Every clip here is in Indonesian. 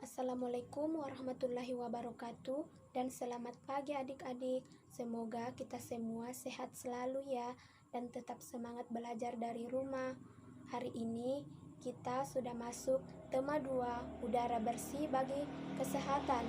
Assalamualaikum warahmatullahi wabarakatuh dan selamat pagi adik-adik. Semoga kita semua sehat selalu ya dan tetap semangat belajar dari rumah. Hari ini kita sudah masuk tema 2, udara bersih bagi kesehatan.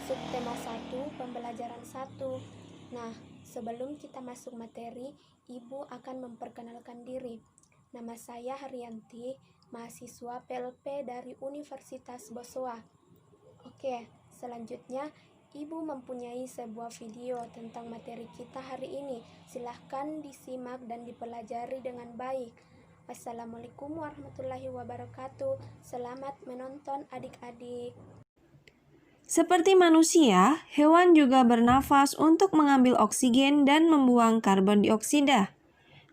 Subtema 1, pembelajaran 1. Nah, sebelum kita masuk materi, Ibu akan memperkenalkan diri. Nama saya Haryanti, mahasiswa PLP dari Universitas Bosowa. Oke, selanjutnya Ibu mempunyai sebuah video tentang materi kita hari ini. Silahkan disimak dan dipelajari dengan baik. Wassalamualaikum warahmatullahi wabarakatuh. Selamat menonton adik-adik. Seperti manusia, hewan juga bernafas untuk mengambil oksigen dan membuang karbon dioksida.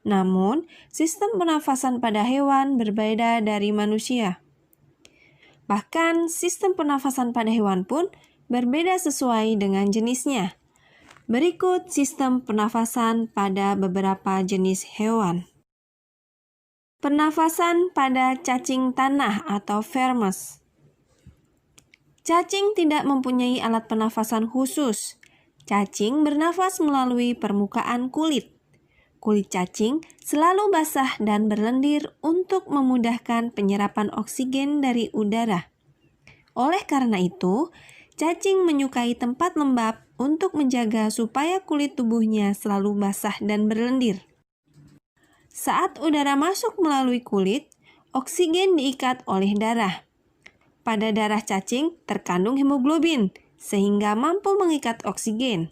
Namun, sistem pernafasan pada hewan berbeda dari manusia. Bahkan, sistem pernafasan pada hewan pun berbeda sesuai dengan jenisnya. Berikut sistem pernafasan pada beberapa jenis hewan. Pernafasan pada cacing tanah atau vermes. Cacing tidak mempunyai alat pernafasan khusus. Cacing bernafas melalui permukaan kulit. Kulit cacing selalu basah dan berlendir untuk memudahkan penyerapan oksigen dari udara. Oleh karena itu, cacing menyukai tempat lembab untuk menjaga supaya kulit tubuhnya selalu basah dan berlendir. Saat udara masuk melalui kulit, oksigen diikat oleh darah. Pada darah cacing terkandung hemoglobin, sehingga mampu mengikat oksigen.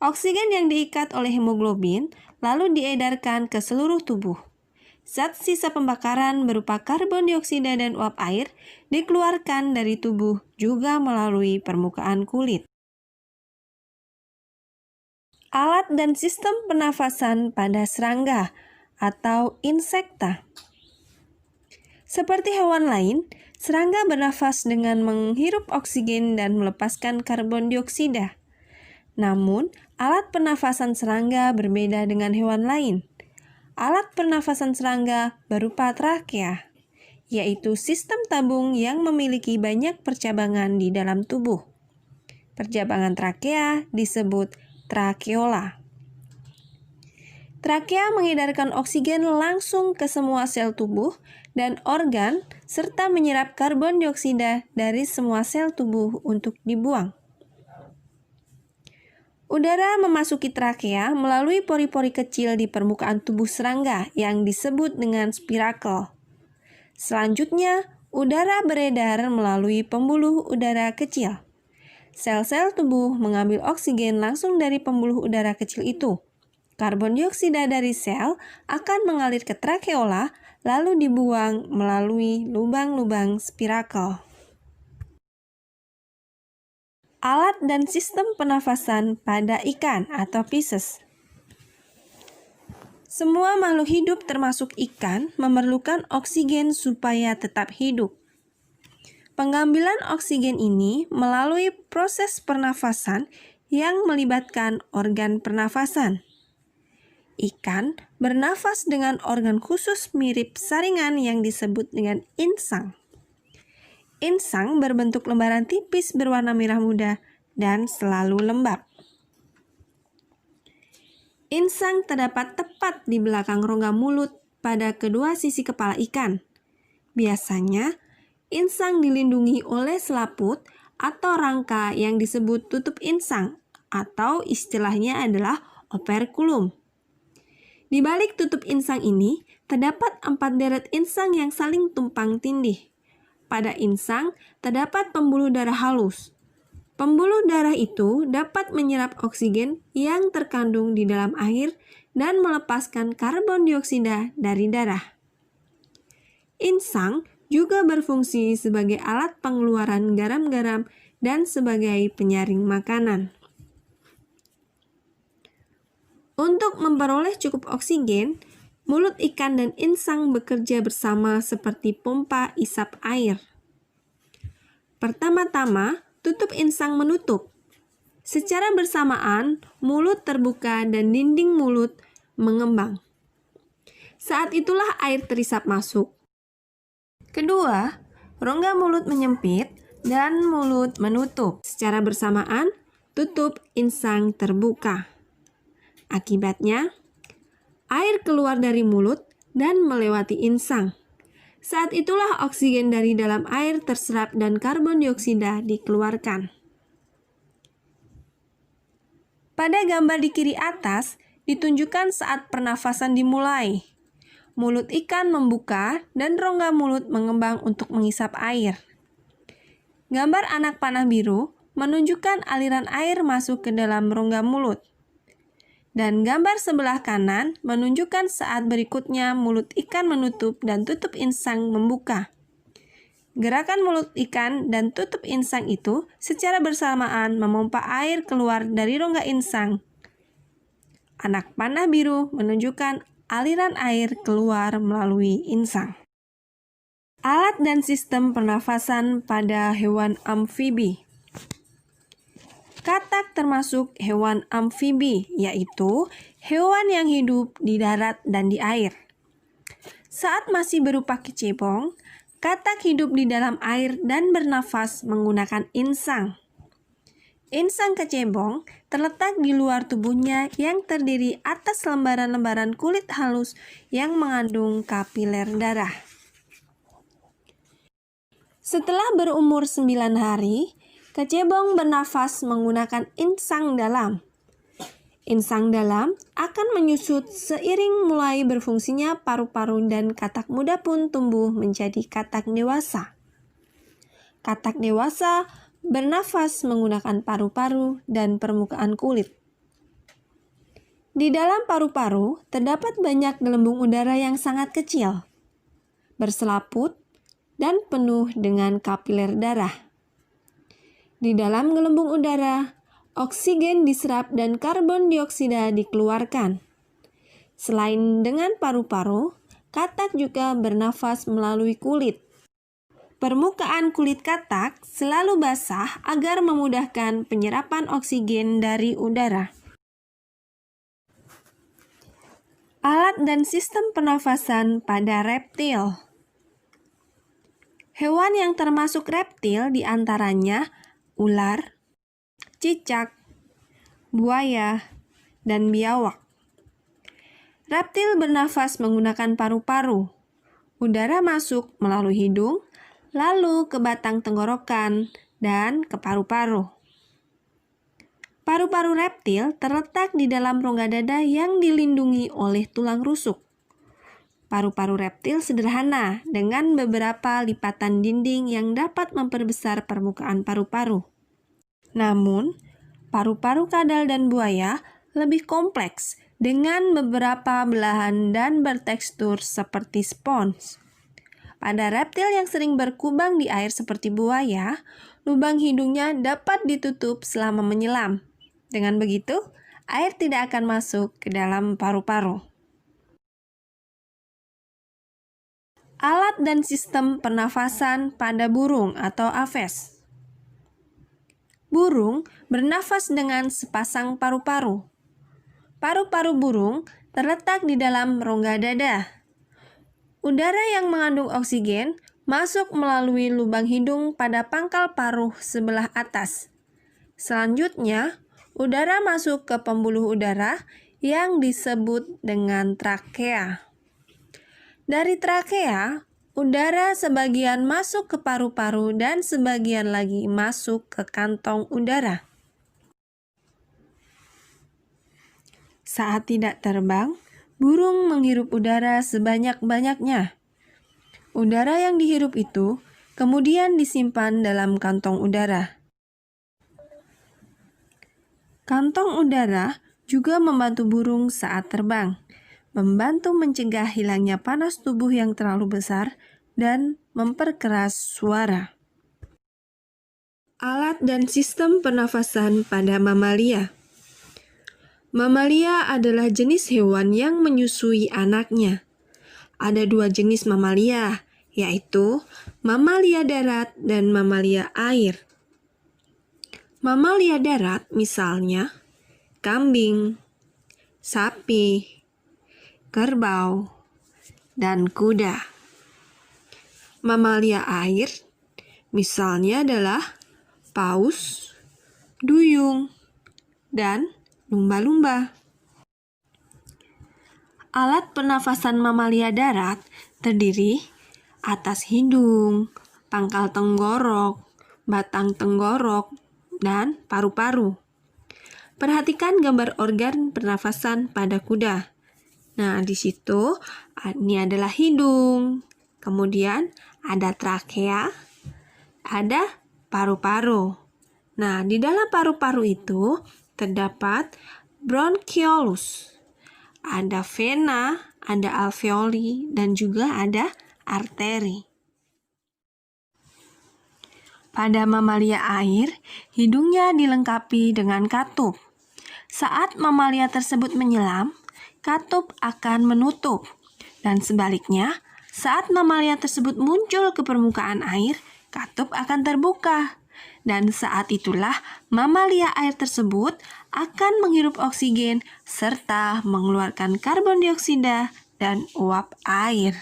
Oksigen yang diikat oleh hemoglobin lalu diedarkan ke seluruh tubuh. Zat sisa pembakaran berupa karbon dioksida dan uap air dikeluarkan dari tubuh juga melalui permukaan kulit. Alat dan sistem pernafasan pada serangga atau insekta. Seperti hewan lain, serangga bernafas dengan menghirup oksigen dan melepaskan karbon dioksida. Namun, alat pernafasan serangga berbeda dengan hewan lain. Alat pernafasan serangga berupa trakea, yaitu sistem tabung yang memiliki banyak percabangan di dalam tubuh. Percabangan trakea disebut trakeola. Trakea mengedarkan oksigen langsung ke semua sel tubuh dan organ, serta menyerap karbon dioksida dari semua sel tubuh untuk dibuang. Udara memasuki trakea melalui pori-pori kecil di permukaan tubuh serangga yang disebut dengan spirakel. Selanjutnya, udara beredar melalui pembuluh udara kecil. Sel-sel tubuh mengambil oksigen langsung dari pembuluh udara kecil itu. Karbon dioksida dari sel akan mengalir ke trakeola, lalu dibuang melalui lubang-lubang spirakel. Alat dan sistem pernafasan pada ikan atau Pisces. Semua makhluk hidup termasuk ikan memerlukan oksigen supaya tetap hidup. Pengambilan oksigen ini melalui proses pernafasan yang melibatkan organ pernafasan. Ikan bernafas dengan organ khusus mirip saringan yang disebut dengan insang. Insang berbentuk lembaran tipis berwarna merah muda dan selalu lembab. Insang terdapat tepat di belakang rongga mulut pada kedua sisi kepala ikan. Biasanya, insang dilindungi oleh selaput atau rangka yang disebut tutup insang atau istilahnya adalah operculum. Di balik tutup insang ini, terdapat 4 deret insang yang saling tumpang tindih. Pada insang, terdapat pembuluh darah halus. Pembuluh darah itu dapat menyerap oksigen yang terkandung di dalam air dan melepaskan karbon dioksida dari darah. Insang juga berfungsi sebagai alat pengeluaran garam-garam dan sebagai penyaring makanan. Untuk memperoleh cukup oksigen, mulut ikan dan insang bekerja bersama seperti pompa isap air. Pertama-tama, tutup insang menutup. Secara bersamaan, mulut terbuka dan dinding mulut mengembang. Saat itulah air terisap masuk. Kedua, rongga mulut menyempit dan mulut menutup. Secara bersamaan, tutup insang terbuka. Akibatnya, air keluar dari mulut dan melewati insang. Saat itulah oksigen dari dalam air terserap dan karbon dioksida dikeluarkan. Pada gambar di kiri atas, ditunjukkan saat pernafasan dimulai. Mulut ikan membuka dan rongga mulut mengembang untuk mengisap air. Gambar anak panah biru menunjukkan aliran air masuk ke dalam rongga mulut. Dan gambar sebelah kanan menunjukkan saat berikutnya mulut ikan menutup dan tutup insang membuka. Gerakan mulut ikan dan tutup insang itu secara bersamaan memompa air keluar dari rongga insang. Anak panah biru menunjukkan aliran air keluar melalui insang. Alat dan sistem pernafasan pada hewan amfibi. Katak termasuk hewan amfibi, yaitu hewan yang hidup di darat dan di air. Saat masih berupa kecebong, katak hidup di dalam air dan bernafas menggunakan insang. Insang kecebong terletak di luar tubuhnya yang terdiri atas lembaran-lembaran kulit halus yang mengandung kapiler darah. Setelah berumur 9 hari, kecebong bernafas menggunakan insang dalam. Insang dalam akan menyusut seiring mulai berfungsinya paru-paru dan katak muda pun tumbuh menjadi katak dewasa. Katak dewasa bernafas menggunakan paru-paru dan permukaan kulit. Di dalam paru-paru terdapat banyak gelembung udara yang sangat kecil, berselaput, dan penuh dengan kapiler darah. Di dalam gelembung udara, oksigen diserap dan karbon dioksida dikeluarkan. Selain dengan paru-paru, katak juga bernafas melalui kulit. Permukaan kulit katak selalu basah agar memudahkan penyerapan oksigen dari udara. Alat dan sistem pernafasan pada reptil. Hewan yang termasuk reptil diantaranya ular, cicak, buaya, dan biawak. Reptil bernafas menggunakan paru-paru. Udara masuk melalui hidung, lalu ke batang tenggorokan, dan ke paru-paru. Paru-paru reptil terletak di dalam rongga dada yang dilindungi oleh tulang rusuk. Paru-paru reptil sederhana dengan beberapa lipatan dinding yang dapat memperbesar permukaan paru-paru. Namun, paru-paru kadal dan buaya lebih kompleks dengan beberapa belahan dan bertekstur seperti spons. Pada reptil yang sering berkubang di air seperti buaya, lubang hidungnya dapat ditutup selama menyelam. Dengan begitu, air tidak akan masuk ke dalam paru-paru. Alat dan sistem pernafasan pada burung atau aves. Burung bernafas dengan sepasang paru-paru. Paru-paru burung terletak di dalam rongga dada. Udara yang mengandung oksigen masuk melalui lubang hidung pada pangkal paruh sebelah atas. Selanjutnya, udara masuk ke pembuluh udara yang disebut dengan trakea. Dari trakea, udara sebagian masuk ke paru-paru dan sebagian lagi masuk ke kantong udara. Saat tidak terbang, burung menghirup udara sebanyak-banyaknya. Udara yang dihirup itu kemudian disimpan dalam kantong udara. Kantong udara juga membantu burung saat terbang, membantu mencegah hilangnya panas tubuh yang terlalu besar dan memperkeras suara. Alat dan sistem pernafasan pada mamalia. Mamalia adalah jenis hewan yang menyusui anaknya. Ada dua jenis mamalia, yaitu mamalia darat dan mamalia air. Mamalia darat misalnya kambing, sapi, kerbau, dan kuda. Mamalia air Misalnya adalah paus, duyung, dan lumba-lumba. Alat pernafasan mamalia darat terdiri atas hidung, pangkal tenggorok, batang tenggorok, dan paru-paru. Perhatikan gambar organ pernafasan pada kuda. Nah, di situ ini adalah hidung, kemudian ada trakea, ada paru-paru. Nah, di dalam paru-paru itu terdapat bronchiolus, ada vena, ada alveoli, dan juga ada arteri. Pada mamalia air, hidungnya dilengkapi dengan katup. Saat mamalia tersebut menyelam, katup akan menutup. Dan sebaliknya, saat mamalia tersebut muncul ke permukaan air, katup akan terbuka. Dan saat itulah mamalia air tersebut akan menghirup oksigen serta mengeluarkan karbon dioksida dan uap air.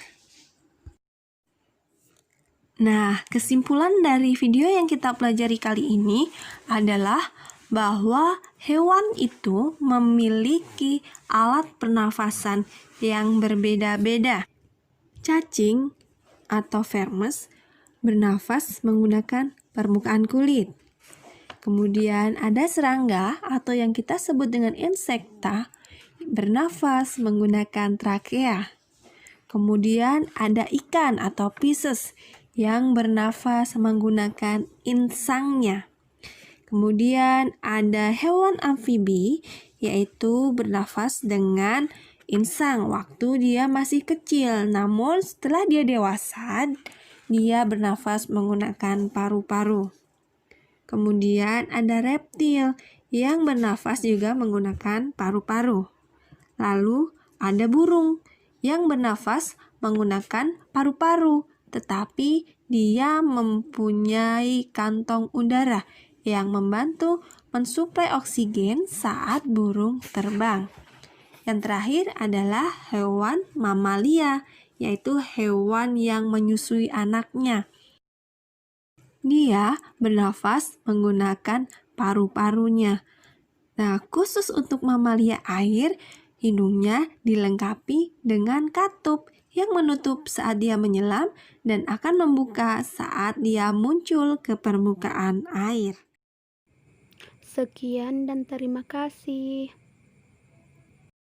Nah, kesimpulan dari video yang kita pelajari kali ini adalah bahwa hewan itu memiliki alat pernafasan yang berbeda-beda. Cacing atau vermes bernafas menggunakan permukaan kulit. Kemudian ada serangga atau yang kita sebut dengan insekta bernafas menggunakan trakea. Kemudian ada ikan atau Pisces yang bernafas menggunakan insangnya. Kemudian ada hewan amfibi yaitu bernafas dengan insang waktu dia masih kecil. Namun setelah dia dewasa, dia bernafas menggunakan paru-paru. Kemudian ada reptil yang bernafas juga menggunakan paru-paru. Lalu ada burung yang bernafas menggunakan paru-paru, tetapi dia mempunyai kantong udara yang membantu mensuplai oksigen saat burung terbang. Yang terakhir adalah hewan mamalia, yaitu hewan yang menyusui anaknya. Dia bernafas menggunakan paru-parunya. Nah, khusus untuk mamalia air, hidungnya dilengkapi dengan katup yang menutup saat dia menyelam dan akan membuka saat dia muncul ke permukaan air. Sekian dan terima kasih.